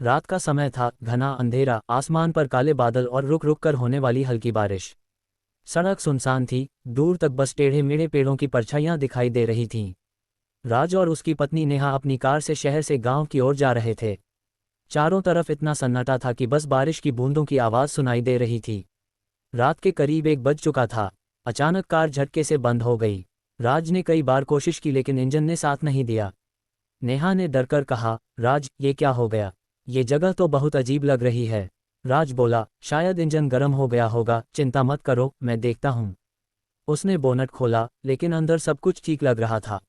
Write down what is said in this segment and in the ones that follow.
रात का समय था, घना अंधेरा, आसमान पर काले बादल और रुक रुक कर होने वाली हल्की बारिश। सड़क सुनसान थी, दूर तक बस टेढ़े मेढ़े पेड़ों की परछाइयां दिखाई दे रही थीं। राज और उसकी पत्नी नेहा अपनी कार से शहर से गांव की ओर जा रहे थे। चारों तरफ इतना सन्नाटा था कि बस बारिश की बूंदों की आवाज़ सुनाई दे रही थी। रात के करीब 1 बज चुका था। अचानक कार झटके से बंद हो गई। राज ने कई बार कोशिश की लेकिन इंजन ने साथ नहीं दिया। नेहा ने डरकर कहा, राज, ये क्या हो गया? ये जगह तो बहुत अजीब लग रही है। राज बोला, शायद इंजन गर्म हो गया होगा, चिंता मत करो, मैं देखता हूँ। उसने बोनट खोला, लेकिन अंदर सब कुछ ठीक लग रहा था।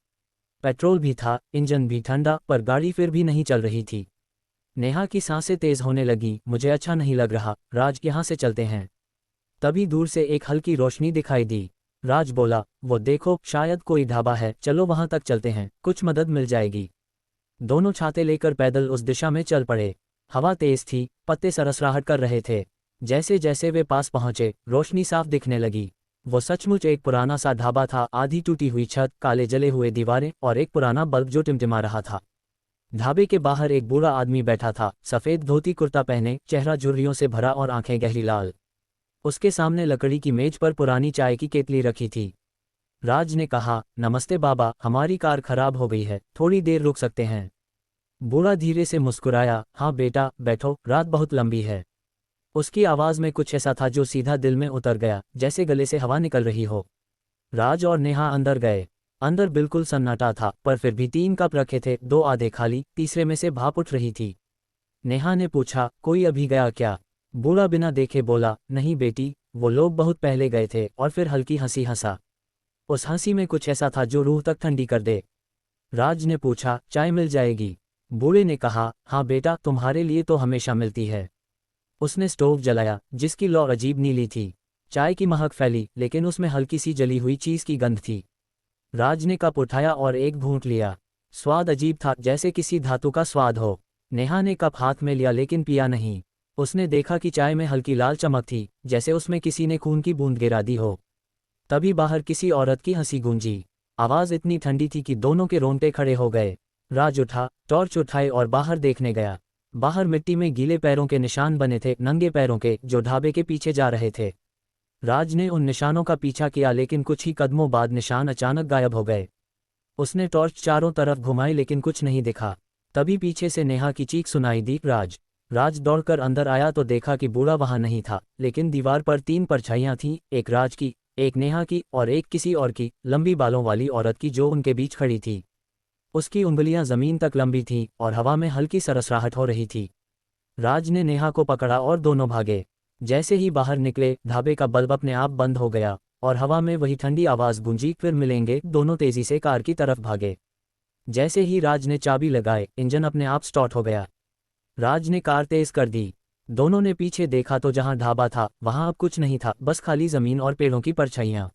पेट्रोल भी था, इंजन भी ठंडा, पर गाड़ी फिर भी नहीं चल रही थी। नेहा की सांसें तेज होने लगी। मुझे अच्छा नहीं लग रहा, राज, यहाँ से चलते हैं। तभी दूर से एक हल्की रोशनी दिखाई दी। राज बोला, वो देखो, शायद कोई ढाबा है, चलो वहां तक चलते हैं, कुछ मदद मिल जाएगी। दोनों छाते लेकर पैदल उस दिशा में चल पड़े। हवा तेज थी, पत्ते सरसराहट कर रहे थे। जैसे जैसे वे पास पहुंचे, रोशनी साफ दिखने लगी। वो सचमुच एक पुराना सा ढाबा था, आधी टूटी हुई छत, काले जले हुए दीवारें और एक पुराना बल्ब जो टिमटिमा रहा था। ढाबे के बाहर एक बूढ़ा आदमी बैठा था, सफ़ेद धोती कुर्ता पहने, चेहरा झुर्रियों से भरा और आंखें गहरी लाल। उसके सामने लकड़ी की मेज पर पुरानी चाय की केतली रखी थी। राज ने कहा, नमस्ते बाबा, हमारी कार खराब हो गई है, थोड़ी देर रुक सकते हैं? बूढ़ा धीरे से मुस्कुराया, हाँ बेटा, बैठो, रात बहुत लंबी है। उसकी आवाज़ में कुछ ऐसा था जो सीधा दिल में उतर गया, जैसे गले से हवा निकल रही हो। राज और नेहा अंदर गए। अंदर बिल्कुल सन्नाटा था, पर फिर भी 3 कप रखे थे, 2 आधे खाली, तीसरे में से भाप उठ रही थी। नेहा ने पूछा, कोई अभी गया क्या? बूढ़ा बिना देखे बोला, नहीं बेटी, वो लोग बहुत पहले गए थे, और फिर हल्की हंसी हंसा। उस हंसी में कुछ ऐसा था जो रूह तक ठंडी कर दे। राज ने पूछा, चाय मिल जाएगी? बूढ़े ने कहा, हाँ बेटा, तुम्हारे लिए तो हमेशा मिलती है। उसने स्टोव जलाया, जिसकी लौ अजीब नीली थी। चाय की महक फैली, लेकिन उसमें हल्की सी जली हुई चीज़ की गंध थी। राज ने कप उठाया और एक घूंट लिया। स्वाद अजीब था, जैसे किसी धातु का स्वाद हो। नेहा ने कप हाथ में लिया लेकिन पिया नहीं। उसने देखा कि चाय में हल्की लाल चमक थी, जैसे उसमें किसी ने खून की बूंद गिरा दी हो। तभी बाहर किसी औरत की हंसी गूंजी। आवाज़ इतनी ठंडी थी कि दोनों के रोंगटे खड़े हो गए। राज उठा, टॉर्च उठाए और बाहर देखने गया। बाहर मिट्टी में गीले पैरों के निशान बने थे, नंगे पैरों के, जो ढाबे के पीछे जा रहे थे। राज ने उन निशानों का पीछा किया लेकिन कुछ ही कदमों बाद निशान अचानक गायब हो गए। उसने टॉर्च चारों तरफ घुमाई लेकिन कुछ नहीं दिखा। तभी पीछे से नेहा की चीख सुनाई दी, राज। राज दौड़कर अंदर आया तो देखा कि बूढ़ा वहां नहीं था, लेकिन दीवार पर 3 परछाइयां थीं, एक राज की, एक नेहा की और एक किसी और की, लंबी बालों वाली औरत की जो उनके बीच खड़ी थी। उसकी उंगलियां जमीन तक लंबी थीं और हवा में हल्की सरसराहट हो रही थी। राज ने नेहा को पकड़ा और दोनों भागे। जैसे ही बाहर निकले, ढाबे का बल्ब अपने आप बंद हो गया और हवा में वही ठंडी आवाज़ गूंजी, फिर मिलेंगे। दोनों तेजी से कार की तरफ भागे। जैसे ही राज ने चाबी लगाए, इंजन अपने आप स्टार्ट हो गया। राज ने कार तेज कर दी। दोनों ने पीछे देखा तो जहां ढाबा था वहां अब कुछ नहीं था, बस खाली जमीन और पेड़ों की परछाइयां।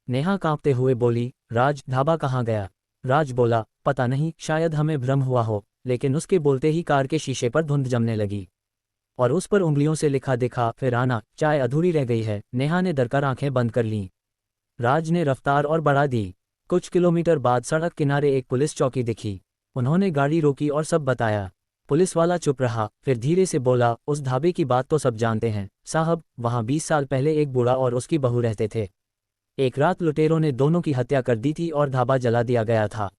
नेहा कांपते हुए बोली, राज, ढाबा कहाँ गया? राज बोला, पता नहीं, शायद हमें भ्रम हुआ हो। लेकिन उसके बोलते ही कार के शीशे पर धुंध जमने लगी और उस पर उंगलियों से लिखा दिखा, फिर आना, चाय अधूरी रह गई है। नेहा ने डरकर आंखें बंद कर लीं। राज ने रफ्तार और बढ़ा दी। कुछ किलोमीटर बाद सड़क किनारे एक पुलिस चौकी दिखी। उन्होंने गाड़ी रोकी और सब बताया। पुलिस वाला चुप रहा, फिर धीरे से बोला, उस ढाबे की बात तो सब जानते हैं साहब, वहाँ 20 साल पहले एक बूढ़ा और उसकी बहू रहते थे। एक रात लुटेरों ने दोनों की हत्या कर दी थी और ढाबा जला दिया गया था।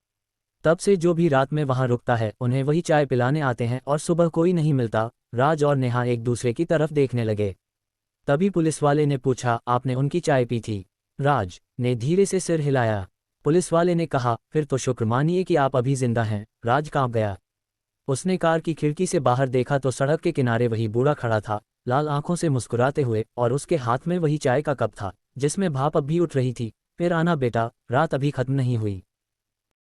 तब से जो भी रात में वहां रुकता है, उन्हें वही चाय पिलाने आते हैं और सुबह कोई नहीं मिलता। राज और नेहा एक दूसरे की तरफ देखने लगे। तभी पुलिस वाले ने पूछा, आपने उनकी चाय पी थी? राज ने धीरे से सिर हिलाया। पुलिस वाले ने कहा, फिर तो शुक्र मानिए कि आप अभी जिंदा हैं। राज कांप गया। उसने कार की खिड़की से बाहर देखा तो सड़क के किनारे वही बूढ़ा खड़ा था, लाल आंखों से मुस्कुराते हुए, और उसके हाथ में वही चाय का कप था जिसमें भाप अब भी उठ रही थी। फिर आना बेटा, रात अभी खत्म नहीं हुई।